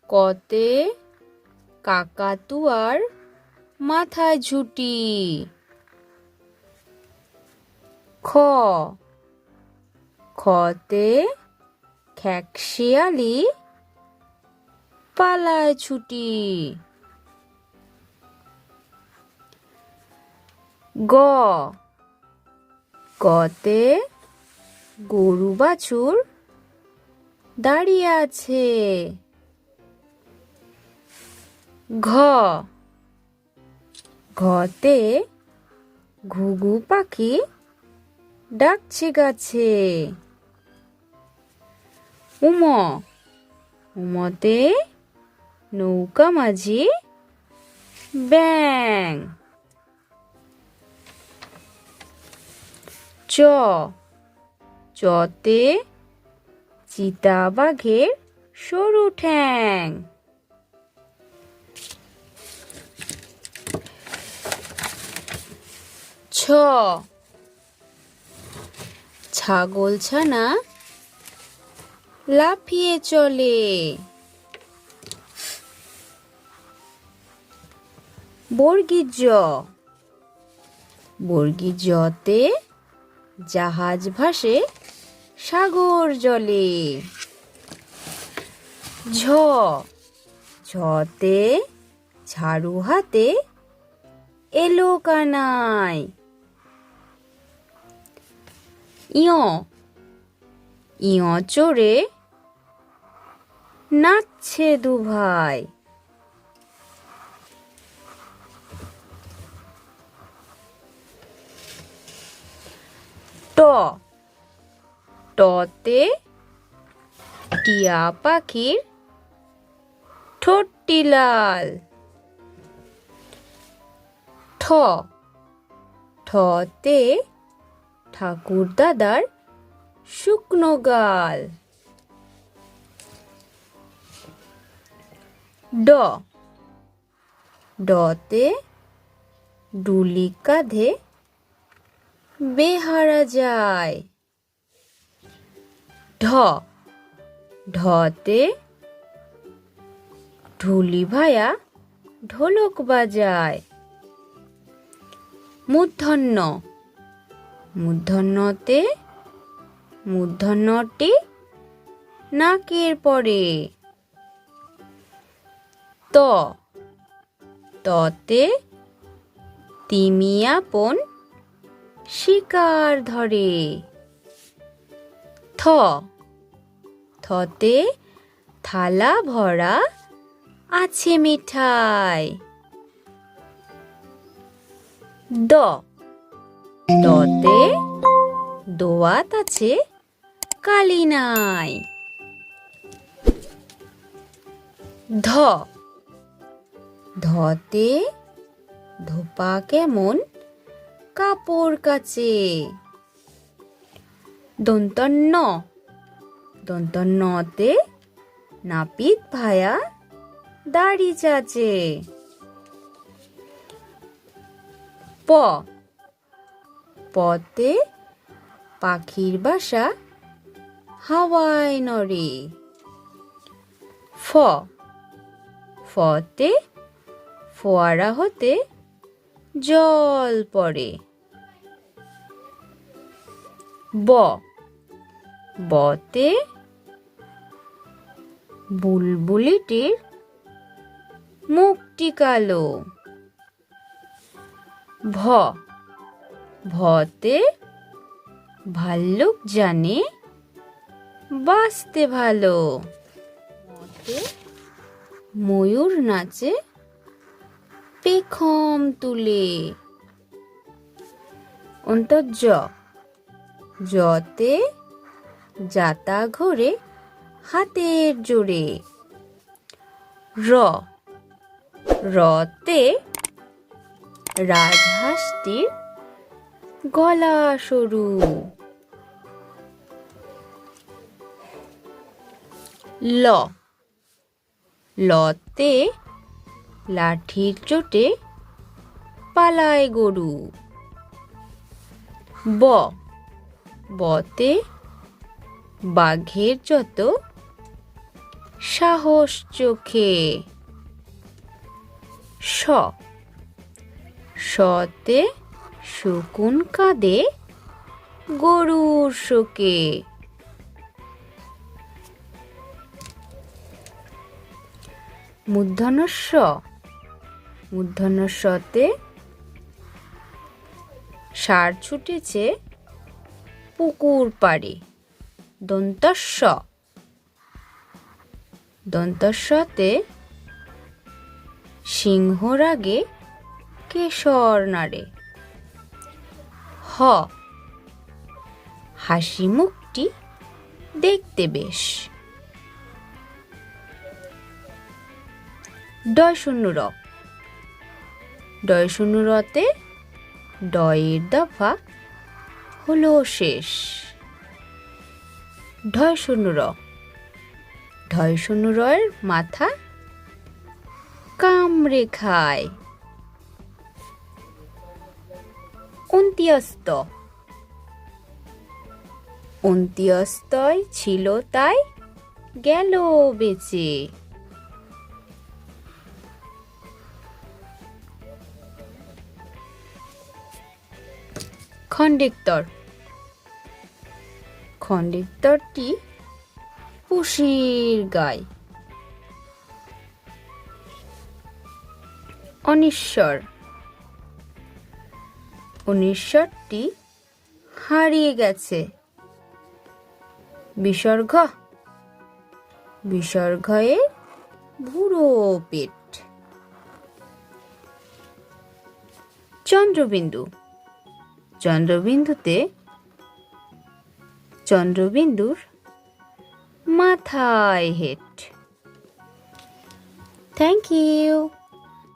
কতে কাকাতুয়ার মাথায় ঝুঁটি। খতে খেকশিয়ালি পালায় ছুটি। গতে গরু বাছুর দাঁড়িয়ে আছে। ঘতে ঘুঘু পাখি ডাকছে গাছে। উমতে নৌকা মাঝি ব্যাং। চতে চিতাবাঘের সরু ঠ্যাং। ছাগলছানা লাফিয়ে চলে। বর্গী জতে জাহাজ ভাসে সাগর জলে। ঝতে ঝাড়ু হাতে এলো কানাই। ইয় চড়ে নাচছে দুভাই। টতে টিয়া পাখির ঠোঁটটি লাল। ঠতে ঠাকুর দাদার শুকনো গাল। ডতে ডুলি কাঁধে বেহারা যায়। ঢতে ঢুলি ভায়া ঢোলক বাজায়। মূর্ধন্যতে মূর্ধন্যটি নাকের পরে। ততে তিমি আপন শিকার ধরে। থতে থালা ভরা আছে মিঠাই। দতে দোয়াত আছে কালি নাই। ধতে ধোপা কেমন কাপড় কাচে। দন্তন্নতে নাপিত ভায়া দাড়ি চাচে। পতে পাখির বাসা হাওয়ায় নড়ে। ফতে ফোয়ারা হতে জল পড়ে। বতে বুলবুলিটির মুখটি কালো। ভতে ভাল্লুক জানে বাঁচতে ভালো। ময়ূর নাচে পেখম তুলে। জতে যাতা ঘোরে হাতের জোরে। রতে রাজহাঁসটির গলা সরু। লতে লাঠির চোটে পালায় গরু। বতে বাঘের যত সাহস চোখে। স সতে শকুন কাঁদে গরুর শোকে। মূর্ধন্য ষ মূর্ধন্য শতে ষাঁড় ছুটেছে পুকুর পাড়ে। দন্তস্ব দন্তস্বতে সিংহ রাগে কেশর নাড়ে। হ হাসি মুখটি দেখতে বেশ। ডয় শূন্য র ডয় শূন্য রতে ডয়ের দফা হলো শেষ। ঢয় শূন্য র ঢয় শূন্য রয়ের মাথা কামড়ে খায়। অন্ত্যস্ত অন্ত্যস্তয় ছিল তাই গেল বেঁচে। খণ্ডেক্তর খণ্ডেক্তরটি পুষির গায়। অনিশ্বর অনিশ্বরটি হারিয়ে গেছে। বিসর্গ বিসর্গয়ে বুড়ো পেট। চন্দ্রবিন্দু চন্দ্রবিন্দুতে চন্দ্রবিন্দুর মাথায় হেট। Thank you.